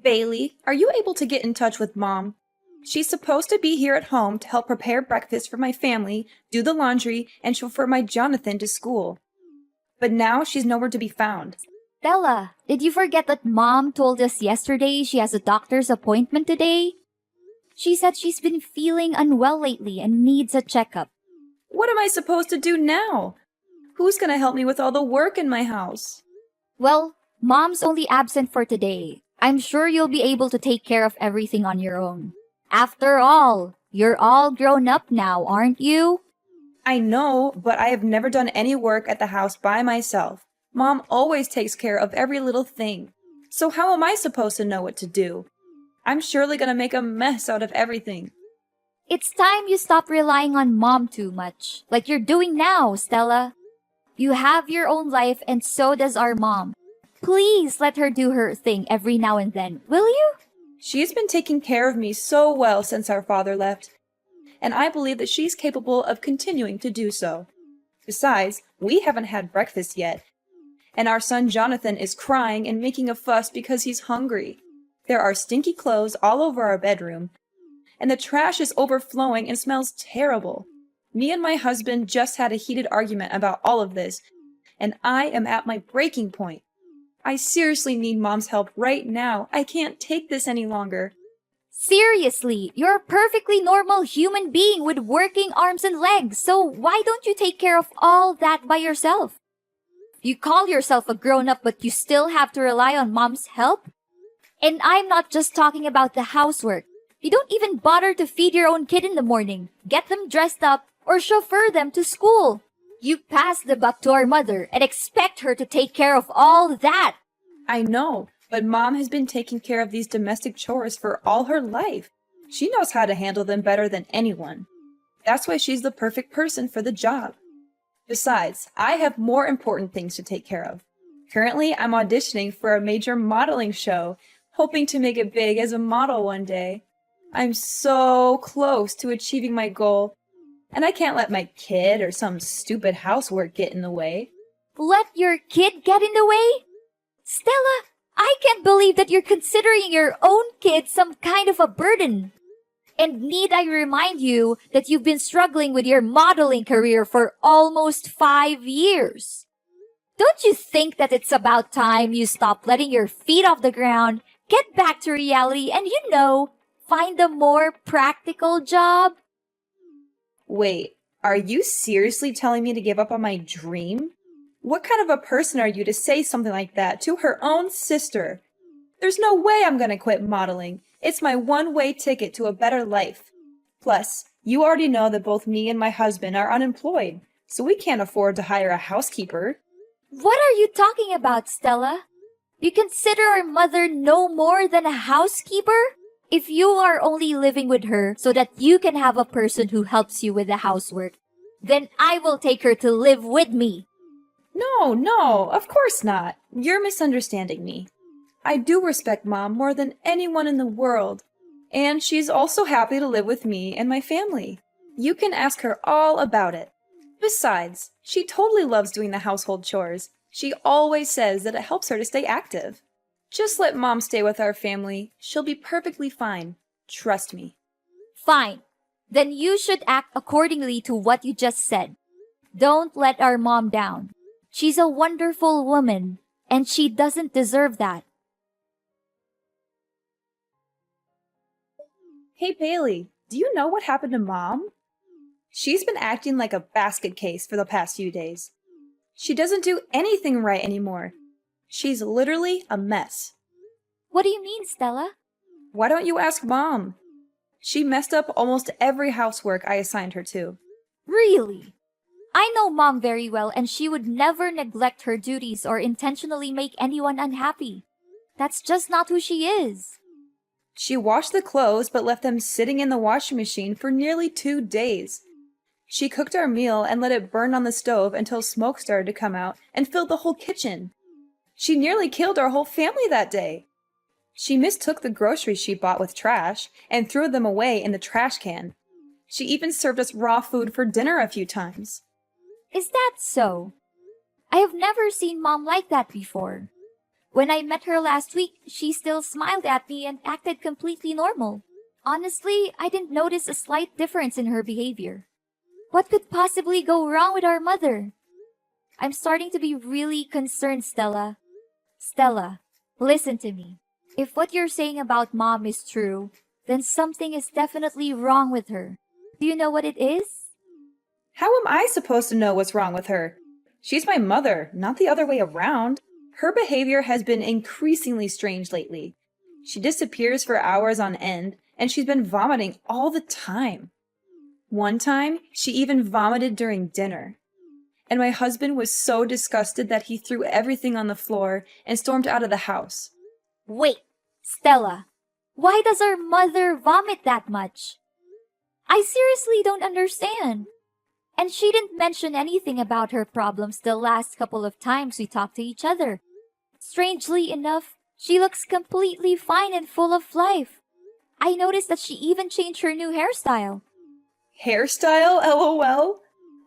Bailey, are you able to get in touch with Mom? She's supposed to be here at home to help prepare breakfast for my family, do the laundry, and chauffeur my Jonathan to school. But now she's nowhere to be found. Stella, did you forget that Mom told us yesterday she has a doctor's appointment today? She said she's been feeling unwell lately and needs a checkup. What am I supposed to do now? Who's gonna help me with all the work in my house? Well, Mom's only absent for today. I'm sure you'll be able to take care of everything on your own. After all, you're all grown up now, aren't you? I know, but I have never done any work at the house by myself. Mom always takes care of every little thing. So how am I supposed to know what to do? I'm surely gonna make a mess out of everything. It's time you stop relying on Mom too much, like you're doing now, Stella. You have your own life and so does our mom. Please let her do her thing every now and then, will you? She's been taking care of me so well since our father left, and I believe that she's capable of continuing to do so. Besides, we haven't had breakfast yet, and our son Jonathan is crying and making a fuss because he's hungry. There are stinky clothes all over our bedroom, and the trash is overflowing and smells terrible. Me and my husband just had a heated argument about all of this, and I am at my breaking point. I seriously need Mom's help right now. I can't take this any longer. Seriously, you're a perfectly normal human being with working arms and legs, so why don't you take care of all that by yourself? You call yourself a grown-up, but you still have to rely on Mom's help? And I'm not just talking about the housework. You don't even bother to feed your own kid in the morning, get them dressed up, or chauffeur them to school. You pass the buck to our mother and expect her to take care of all that. I know, but Mom has been taking care of these domestic chores for all her life. She knows how to handle them better than anyone. That's why she's the perfect person for the job. Besides, I have more important things to take care of. Currently, I'm auditioning for a major modeling show, hoping to make it big as a model one day. I'm so close to achieving my goal, and I can't let my kid or some stupid housework get in the way. Let your kid get in the way? Stella, I can't believe that you're considering your own kid some kind of a burden. And need I remind you that you've been struggling with your modeling career for almost 5 years? Don't you think that it's about time you stop letting your feet off the ground, get back to reality, and find a more practical job? Wait, are you seriously telling me to give up on my dream? What kind of a person are you to say something like that to her own sister? There's no way I'm gonna quit modeling. It's my one-way ticket to a better life. Plus, you already know that both me and my husband are unemployed, so we can't afford to hire a housekeeper. What are you talking about, Stella? You consider our mother no more than a housekeeper? If you are only living with her so that you can have a person who helps you with the housework, then I will take her to live with me. No, of course not. You're misunderstanding me. I do respect Mom more than anyone in the world, and she's also happy to live with me and my family. You can ask her all about it. Besides, she totally loves doing the household chores. She always says that it helps her to stay active. Just let Mom stay with our family. She'll be perfectly fine. Trust me. Fine. Then you should act accordingly to what you just said. Don't let our mom down. She's a wonderful woman, and she doesn't deserve that. Hey, Bailey, do you know what happened to Mom? She's been acting like a basket case for the past few days. She doesn't do anything right anymore. She's literally a mess. What do you mean, Stella? Why don't you ask Mom? She messed up almost every housework I assigned her to. Really? I know Mom very well, and she would never neglect her duties or intentionally make anyone unhappy. That's just not who she is. She washed the clothes but left them sitting in the washing machine for nearly 2 days. She cooked our meal and let it burn on the stove until smoke started to come out and filled the whole kitchen. She nearly killed our whole family that day. She mistook the groceries she bought with trash and threw them away in the trash can. She even served us raw food for dinner a few times. Is that so? I have never seen Mom like that before. When I met her last week, she still smiled at me and acted completely normal. Honestly, I didn't notice a slight difference in her behavior. What could possibly go wrong with our mother? I'm starting to be really concerned, Stella. Stella, listen to me. If what you're saying about Mom is true, then something is definitely wrong with her. Do you know what it is? How am I supposed to know what's wrong with her? She's my mother, not the other way around. Her behavior has been increasingly strange lately. She disappears for hours on end, and she's been vomiting all the time. One time, she even vomited during dinner. And my husband was so disgusted that he threw everything on the floor and stormed out of the house. Wait, Stella, why does our mother vomit that much? I seriously don't understand. And she didn't mention anything about her problems the last couple of times we talked to each other. Strangely enough, she looks completely fine and full of life. I noticed that she even changed her new hairstyle. Hairstyle, LOL?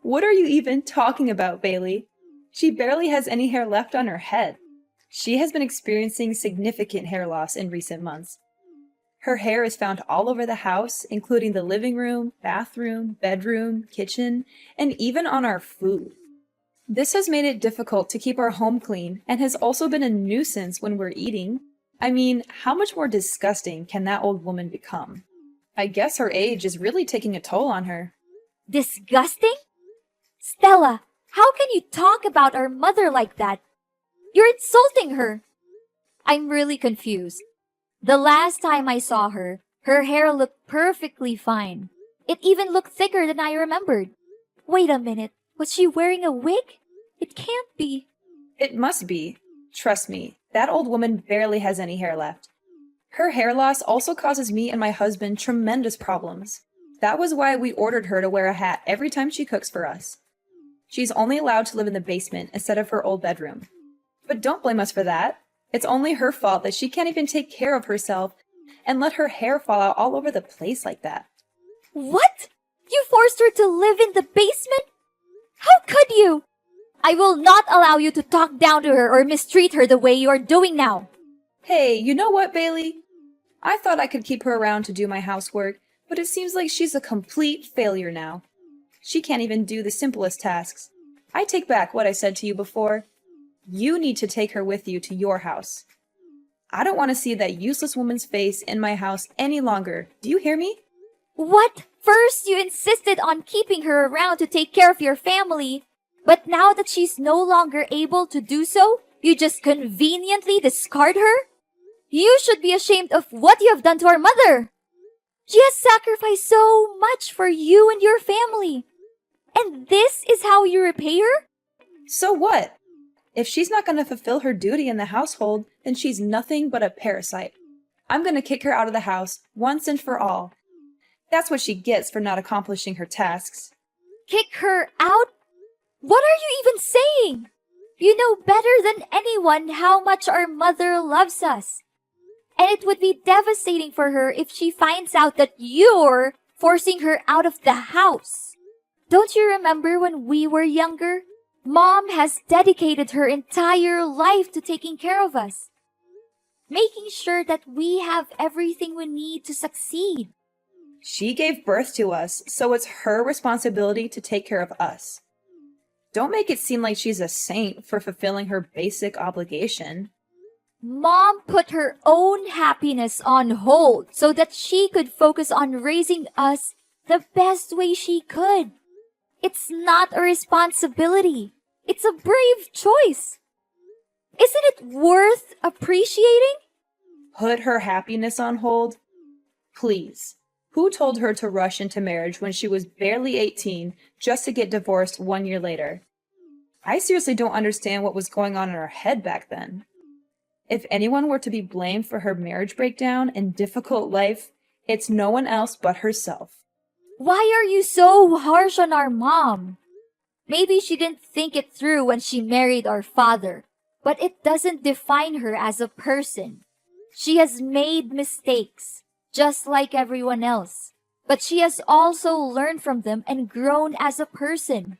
What are you even talking about, Bailey? She barely has any hair left on her head. She has been experiencing significant hair loss in recent months. Her hair is found all over the house, including the living room, bathroom, bedroom, kitchen, and even on our food. This has made it difficult to keep our home clean and has also been a nuisance when we're eating. I mean, how much more disgusting can that old woman become? I guess her age is really taking a toll on her. Disgusting? Stella, how can you talk about our mother like that? You're insulting her. I'm really confused. The last time I saw her, her hair looked perfectly fine. It even looked thicker than I remembered. Wait a minute, was she wearing a wig? It can't be. It must be. Trust me, that old woman barely has any hair left. Her hair loss also causes me and my husband tremendous problems. That was why we ordered her to wear a hat every time she cooks for us. She's only allowed to live in the basement instead of her old bedroom. But don't blame us for that. It's only her fault that she can't even take care of herself and let her hair fall out all over the place like that. What? You forced her to live in the basement? How could you? I will not allow you to talk down to her or mistreat her the way you are doing now. Hey, you know what, Bailey? I thought I could keep her around to do my housework, but it seems like she's a complete failure now. She can't even do the simplest tasks. I take back what I said to you before. You need to take her with you to your house. I don't want to see that useless woman's face in my house any longer. Do you hear me? What? First, you insisted on keeping her around to take care of your family. But now that she's no longer able to do so, you just conveniently discard her? You should be ashamed of what you have done to our mother. She has sacrificed so much for you and your family. And this is how you repay her? So what? If she's not going to fulfill her duty in the household, then she's nothing but a parasite. I'm going to kick her out of the house once and for all. That's what she gets for not accomplishing her tasks. Kick her out? What are you even saying? You know better than anyone how much our mother loves us. And it would be devastating for her if she finds out that you're forcing her out of the house. Don't you remember when we were younger? Mom has dedicated her entire life to taking care of us, making sure that we have everything we need to succeed. She gave birth to us, so it's her responsibility to take care of us. Don't make it seem like she's a saint for fulfilling her basic obligation. Mom put her own happiness on hold so that she could focus on raising us the best way she could. It's not a responsibility. It's a brave choice. Isn't it worth appreciating? Put her happiness on hold? Please. Who told her to rush into marriage when she was barely 18 just to get divorced 1 year later? I seriously don't understand what was going on in her head back then. If anyone were to be blamed for her marriage breakdown and difficult life, it's no one else but herself. Why are you so harsh on our mom? Maybe she didn't think it through when she married our father, but it doesn't define her as a person. She has made mistakes, just like everyone else, but she has also learned from them and grown as a person.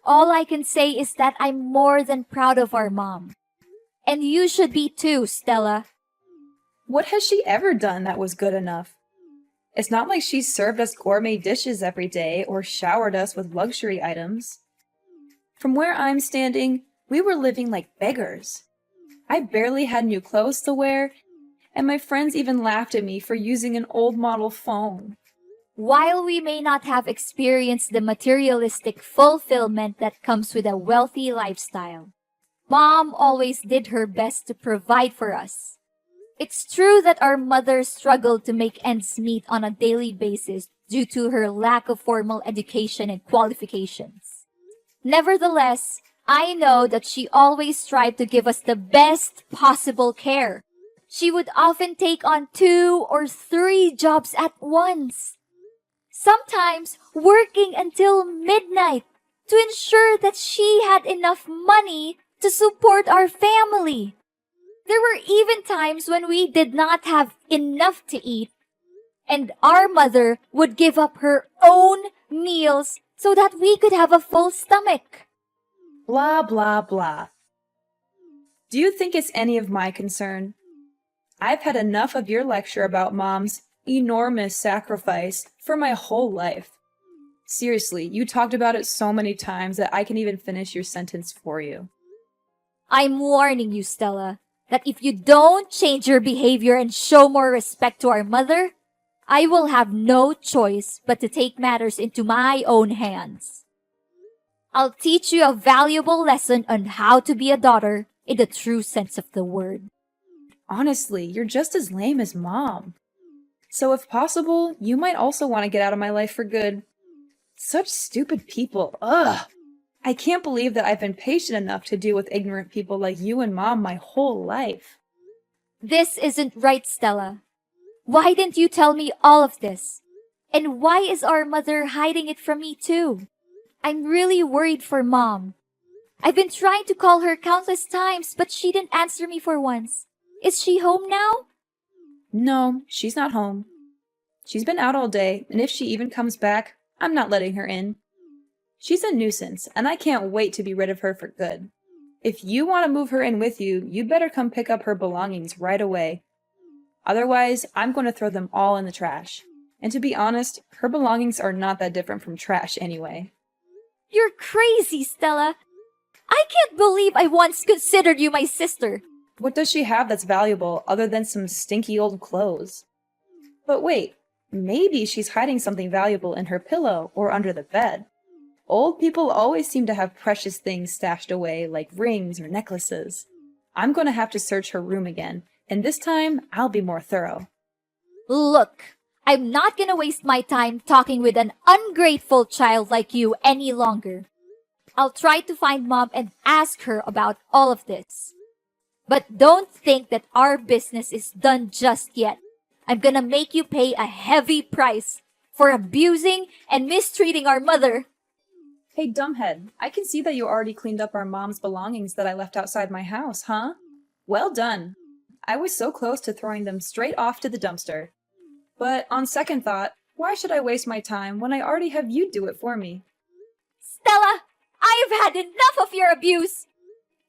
All I can say is that I'm more than proud of our mom. And you should be too, Stella. What has she ever done that was good enough? It's not like she's served us gourmet dishes every day or showered us with luxury items. From where I'm standing, we were living like beggars. I barely had new clothes to wear, and my friends even laughed at me for using an old model phone. While we may not have experienced the materialistic fulfillment that comes with a wealthy lifestyle, Mom always did her best to provide for us. It's true that our mother struggled to make ends meet on a daily basis due to her lack of formal education and qualifications. Nevertheless, I know that she always tried to give us the best possible care. She would often take on 2 or 3 jobs at once, sometimes working until midnight to ensure that she had enough money to support our family. There were even times when we did not have enough to eat, and our mother would give up her own meals so that we could have a full stomach. Blah, blah, blah. Do you think it's any of my concern? I've had enough of your lecture about Mom's enormous sacrifice for my whole life. Seriously, you talked about it so many times that I can even finish your sentence for you. I'm warning you, Stella, that if you don't change your behavior and show more respect to our mother, I will have no choice but to take matters into my own hands. I'll teach you a valuable lesson on how to be a daughter in the true sense of the word. Honestly, you're just as lame as Mom. So if possible, you might also want to get out of my life for good. Such stupid people, ugh! I can't believe that I've been patient enough to deal with ignorant people like you and Mom my whole life. This isn't right, Stella. Why didn't you tell me all of this? And why is our mother hiding it from me too? I'm really worried for Mom. I've been trying to call her countless times, but she didn't answer me for once. Is she home now? No, she's not home. She's been out all day, and if she even comes back, I'm not letting her in. She's a nuisance, and I can't wait to be rid of her for good. If you want to move her in with you, you'd better come pick up her belongings right away. Otherwise, I'm going to throw them all in the trash. And to be honest, her belongings are not that different from trash anyway. You're crazy, Stella. I can't believe I once considered you my sister. What does she have that's valuable other than some stinky old clothes? But wait, maybe she's hiding something valuable in her pillow or under the bed. Old people always seem to have precious things stashed away, like rings or necklaces. I'm going to have to search her room again, and this time I'll be more thorough. Look, I'm not gonna waste my time talking with an ungrateful child like you any longer. I'll try to find Mom and ask her about all of this. But don't think that our business is done just yet. I'm gonna make you pay a heavy price for abusing and mistreating our mother. Hey, dumbhead, I can see that you already cleaned up our Mom's belongings that I left outside my house, huh? Well done. I was so close to throwing them straight off to the dumpster. But on second thought, why should I waste my time when I already have you do it for me? Stella, I've had enough of your abuse.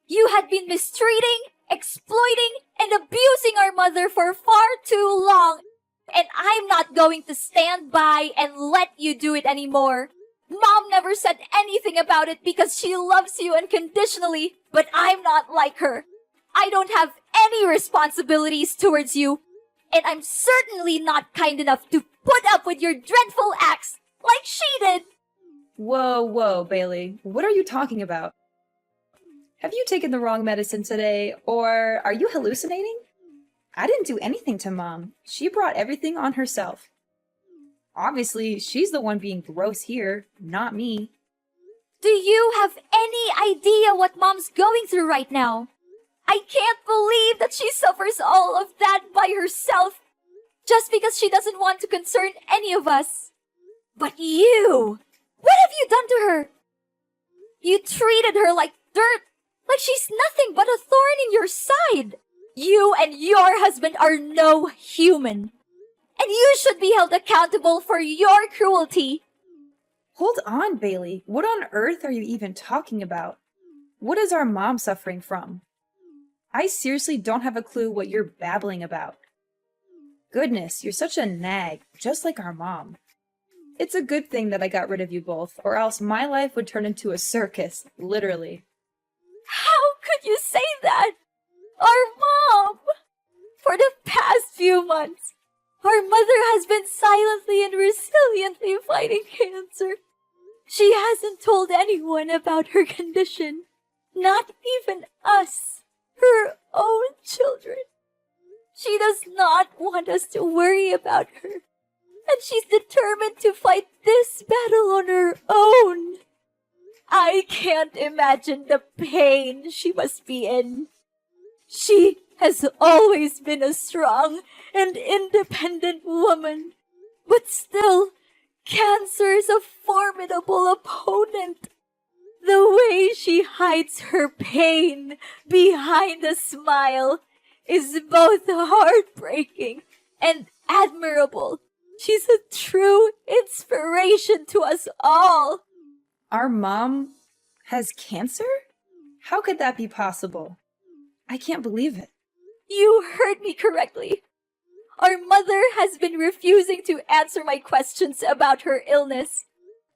You had been mistreating, exploiting, and abusing our mother for far too long. And I'm not going to stand by and let you do it anymore. Mom never said anything about it because she loves you unconditionally, but I'm not like her. I don't have any responsibilities towards you, and I'm certainly not kind enough to put up with your dreadful acts like she did. Whoa, Bailey. What are you talking about? Have you taken the wrong medicine today, or are you hallucinating? I didn't do anything to Mom. She brought everything on herself. Obviously, she's the one being gross here, not me. Do you have any idea what Mom's going through right now? I can't believe that she suffers all of that by herself just because she doesn't want to concern any of us. But you, what have you done to her? You treated her like dirt, like she's nothing but a thorn in your side. You and your husband are no human, and you should be held accountable for your cruelty. Hold on, Bailey. What on earth are you even talking about? What is our Mom suffering from? I seriously don't have a clue what you're babbling about. Goodness, you're such a nag, just like our mom. It's a good thing that I got rid of you both, or else my life would turn into a circus, literally. How could you say that? Our mom! For the past few months, our mother has been silently and resiliently fighting cancer. She hasn't told anyone about her condition, not even us, her own children. She does not want us to worry about her, and she's determined to fight this battle on her own. I can't imagine the pain she must be in. She has always been a strong and independent woman, but still, cancer is a formidable opponent. The way she hides her pain behind a smile is both heartbreaking and admirable. She's a true inspiration to us all. Our mom has cancer? How could that be possible? I can't believe it. You heard me correctly. Our mother has been refusing to answer my questions about her illness.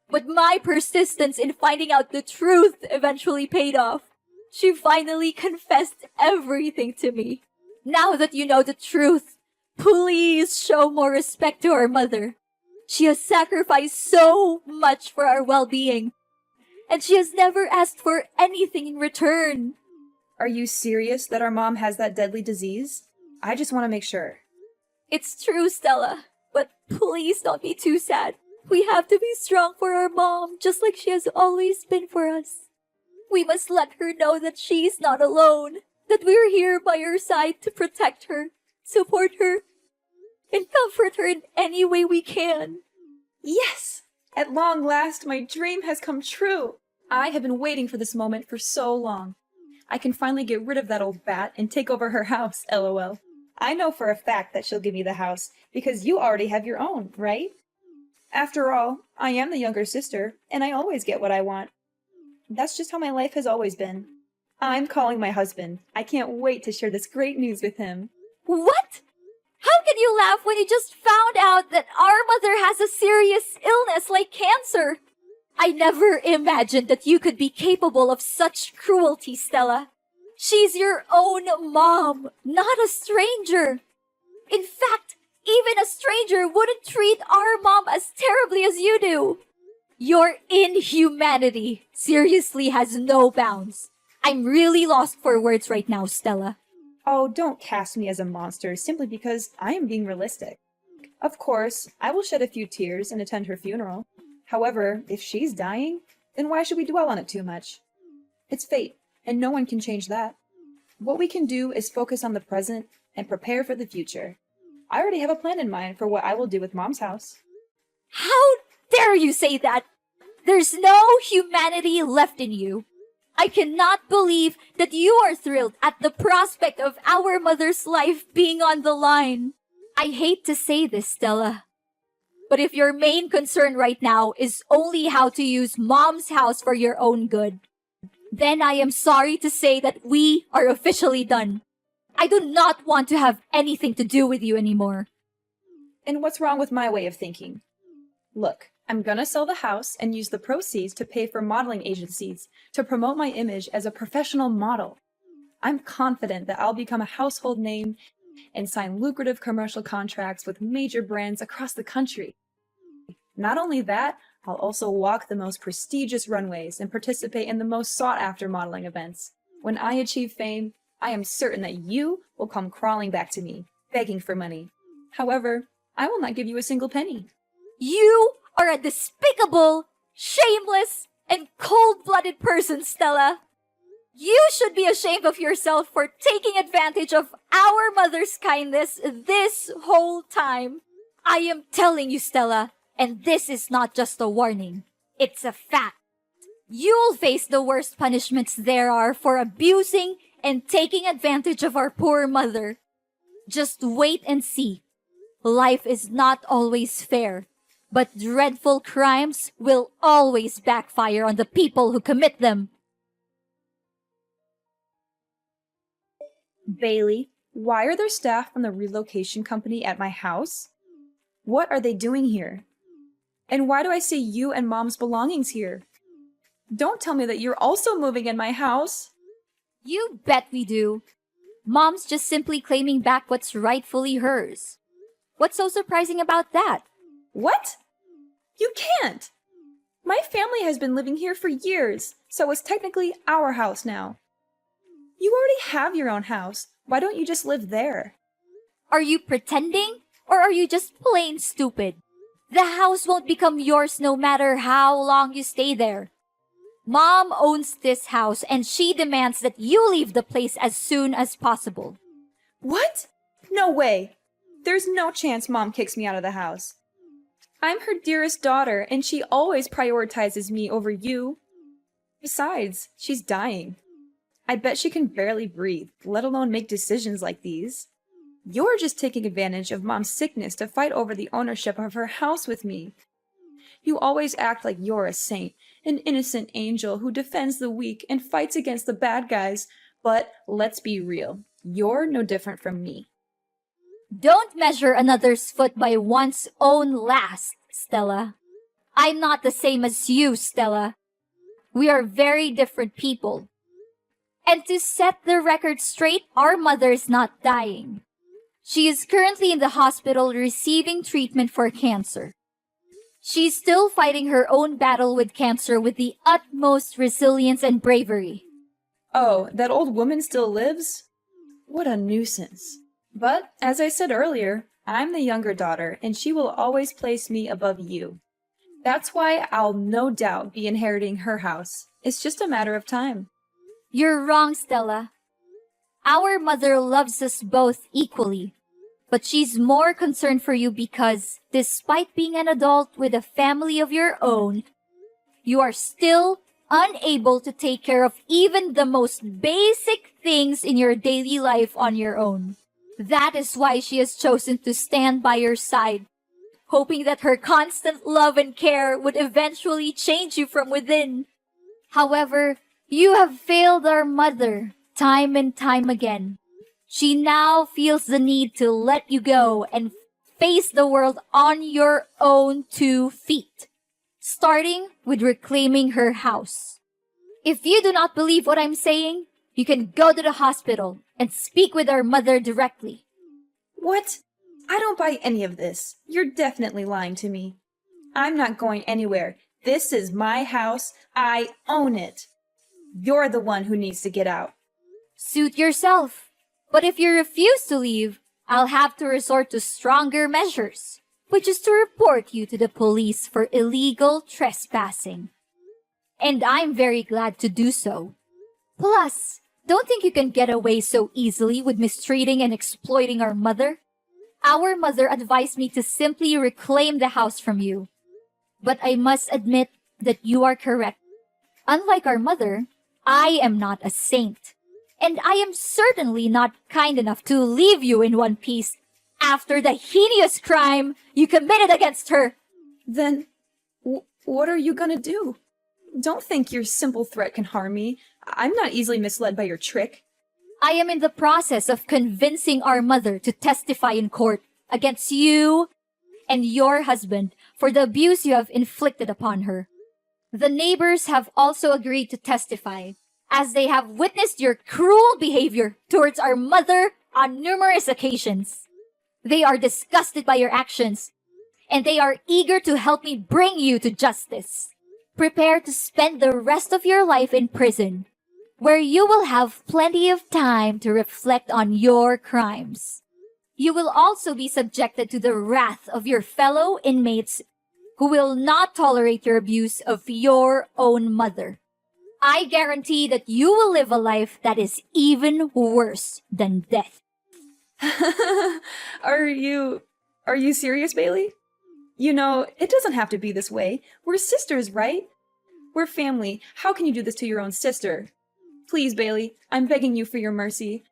But my persistence in finding out the truth eventually paid off. She finally confessed everything to me. Now that you know the truth, please show more respect to our mother. She has sacrificed so much for our well-being, and she has never asked for anything in return. Are you serious that our mom has that deadly disease? I just want to make sure. It's true, Stella, but please don't be too sad. We have to be strong for our mom, just like she has always been for us. We must let her know that she's not alone, that we're here by her side to protect her, support her, and comfort her in any way we can. Yes! At long last, my dream has come true. I have been waiting for this moment for so long. I can finally get rid of that old bat and take over her house, lol. I know for a fact that she'll give me the house, because you already have your own, right? After all, I am the younger sister, and I always get what I want. That's just how my life has always been. I'm calling my husband. I can't wait to share this great news with him. What? How can you laugh when you just found out that our mother has a serious illness like cancer? I never imagined that you could be capable of such cruelty, Stella. She's your own mom, not a stranger. In fact, even a stranger wouldn't treat our mom as terribly as you do. Your inhumanity seriously has no bounds. I'm really lost for words right now, Stella. Oh, don't cast me as a monster simply because I am being realistic. Of course, I will shed a few tears and attend her funeral. However, if she's dying, then why should we dwell on it too much? It's fate, and no one can change that. What we can do is focus on the present and prepare for the future. I already have a plan in mind for what I will do with Mom's house. How dare you say that? There's no humanity left in you. I cannot believe that you are thrilled at the prospect of our mother's life being on the line. I hate to say this, Stella, but if your main concern right now is only how to use Mom's house for your own good, then I am sorry to say that we are officially done. I do not want to have anything to do with you anymore. And what's wrong with my way of thinking? Look, I'm gonna sell the house and use the proceeds to pay for modeling agencies to promote my image as a professional model. I'm confident that I'll become a household name and sign lucrative commercial contracts with major brands across the country. Not only that, I'll also walk the most prestigious runways and participate in the most sought-after modeling events. When I achieve fame, I am certain that you will come crawling back to me, begging for money. However, I will not give you a single penny. You are a despicable, shameless, and cold-blooded person, Stella. You should be ashamed of yourself for taking advantage of our mother's kindness this whole time. I am telling you, Stella, and this is not just a warning. It's a fact. You'll face the worst punishments there are for abusing and taking advantage of our poor mother. Just wait and see. Life is not always fair, but dreadful crimes will always backfire on the people who commit them. Bailey, why are there staff from the relocation company at my house? What are they doing here? And why do I see you and Mom's belongings here? Don't tell me that you're also moving in my house. You bet we do. Mom's just simply claiming back what's rightfully hers. What's so surprising about that? What? You can't! My family has been living here for years, so it's technically our house now. You already have your own house. Why don't you just live there? Are you pretending? Or are you just plain stupid? The house won't become yours no matter how long you stay there. Mom owns this house and she demands that you leave the place as soon as possible. What? No way! There's no chance Mom kicks me out of the house. I'm her dearest daughter, and she always prioritizes me over you. Besides, she's dying. I bet she can barely breathe, let alone make decisions like these. You're just taking advantage of Mom's sickness to fight over the ownership of her house with me. You always act like you're a saint, an innocent angel who defends the weak and fights against the bad guys, but let's be real, you're no different from me. Don't measure another's foot by one's own last, Stella. I'm not the same as you, Stella. We are very different people. And to set the record straight, our mother is not dying. She is currently in the hospital receiving treatment for cancer. She's still fighting her own battle with cancer with the utmost resilience and bravery. Oh, that old woman still lives? What a nuisance. But, as I said earlier, I'm the younger daughter, and she will always place me above you. That's why I'll no doubt be inheriting her house. It's just a matter of time. You're wrong, Stella. Our mother loves us both equally. But she's more concerned for you because, despite being an adult with a family of your own, you are still unable to take care of even the most basic things in your daily life on your own. That is why she has chosen to stand by your side, hoping that her constant love and care would eventually change you from within. However, you have failed our mother time and time again. She now feels the need to let you go and face the world on your own 2 feet, starting with reclaiming her house. If you do not believe what I'm saying, you can go to the hospital and speak with our mother directly. What? I don't buy any of this. You're definitely lying to me. I'm not going anywhere. This is my house. I own it. You're the one who needs to get out. Suit yourself. But if you refuse to leave, I'll have to resort to stronger measures, which is to report you to the police for illegal trespassing. And I'm very glad to do so. Plus, don't think you can get away so easily with mistreating and exploiting our mother. Our mother advised me to simply reclaim the house from you. But I must admit that you are correct. Unlike our mother, I am not a saint. And I am certainly not kind enough to leave you in one piece after the heinous crime you committed against her. Then, what are you gonna do? Don't think your simple threat can harm me. I'm not easily misled by your trick. I am in the process of convincing our mother to testify in court against you and your husband for the abuse you have inflicted upon her. The neighbors have also agreed to testify, as they have witnessed your cruel behavior towards our mother on numerous occasions. They are disgusted by your actions, and they are eager to help me bring you to justice. Prepare to spend the rest of your life in prison, where you will have plenty of time to reflect on your crimes. You will also be subjected to the wrath of your fellow inmates who will not tolerate your abuse of your own mother. I guarantee that you will live a life that is even worse than death. Are you serious, Bailey? You know, it doesn't have to be this way. We're sisters, right? We're family. How can you do this to your own sister? Please, Bailey, I'm begging you for your mercy.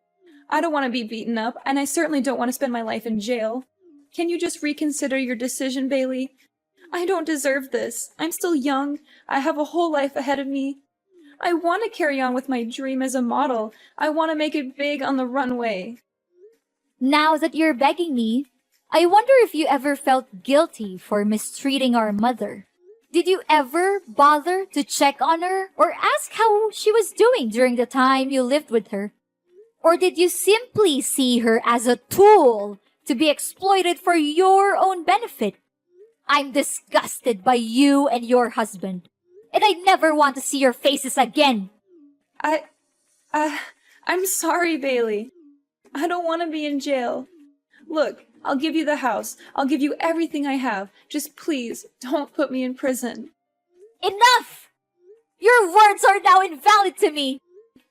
I don't want to be beaten up, and I certainly don't want to spend my life in jail. Can you just reconsider your decision, Bailey? I don't deserve this. I'm still young. I have a whole life ahead of me. I want to carry on with my dream as a model. I want to make it big on the runway. Now that you're begging me, I wonder if you ever felt guilty for mistreating our mother. Did you ever bother to check on her or ask how she was doing during the time you lived with her? Or did you simply see her as a tool to be exploited for your own benefit? I'm disgusted by you and your husband, and I never want to see your faces again. I'm sorry, Bailey. I don't want to be in jail. Look, I'll give you the house. I'll give you everything I have. Just please, don't put me in prison. Enough! Your words are now invalid to me.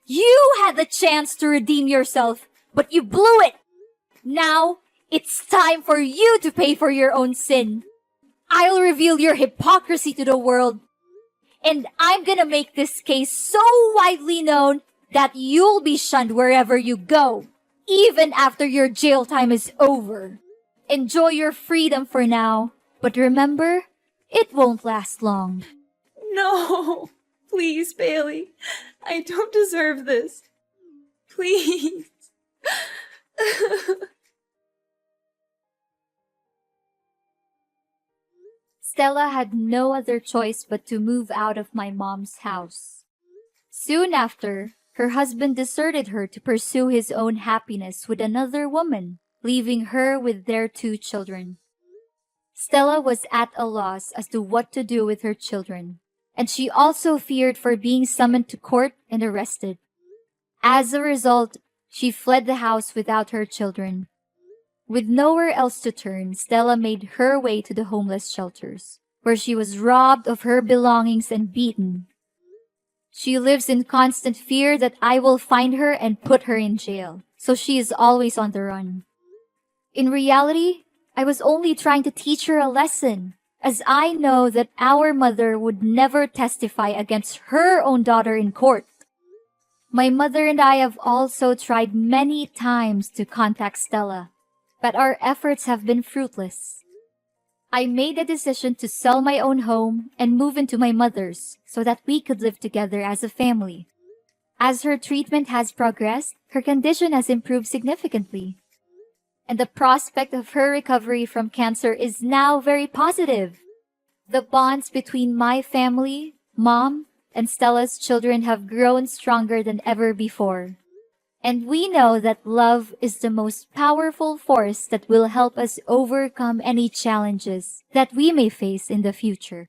You had the chance to redeem yourself, but you blew it. Now, it's time for you to pay for your own sin. I'll reveal your hypocrisy to the world. And I'm gonna make this case so widely known that you'll be shunned wherever you go, even after your jail time is over. Enjoy your freedom for now, but remember, it won't last long. No, please, Bailey. I don't deserve this. Please. Stella had no other choice but to move out of my mom's house. Soon after, her husband deserted her to pursue his own happiness with another woman, leaving her with their 2 children. Stella was at a loss as to what to do with her children, and she also feared for being summoned to court and arrested. As a result, she fled the house without her children. With nowhere else to turn, Stella made her way to the homeless shelters, where she was robbed of her belongings and beaten. She lives in constant fear that I will find her and put her in jail, so she is always on the run. In reality, I was only trying to teach her a lesson, as I know that our mother would never testify against her own daughter in court. My mother and I have also tried many times to contact Stella, but our efforts have been fruitless. I made a decision to sell my own home and move into my mother's so that we could live together as a family. As her treatment has progressed, her condition has improved significantly, and the prospect of her recovery from cancer is now very positive. The bonds between my family, Mom, and Stella's children have grown stronger than ever before. And we know that love is the most powerful force that will help us overcome any challenges that we may face in the future.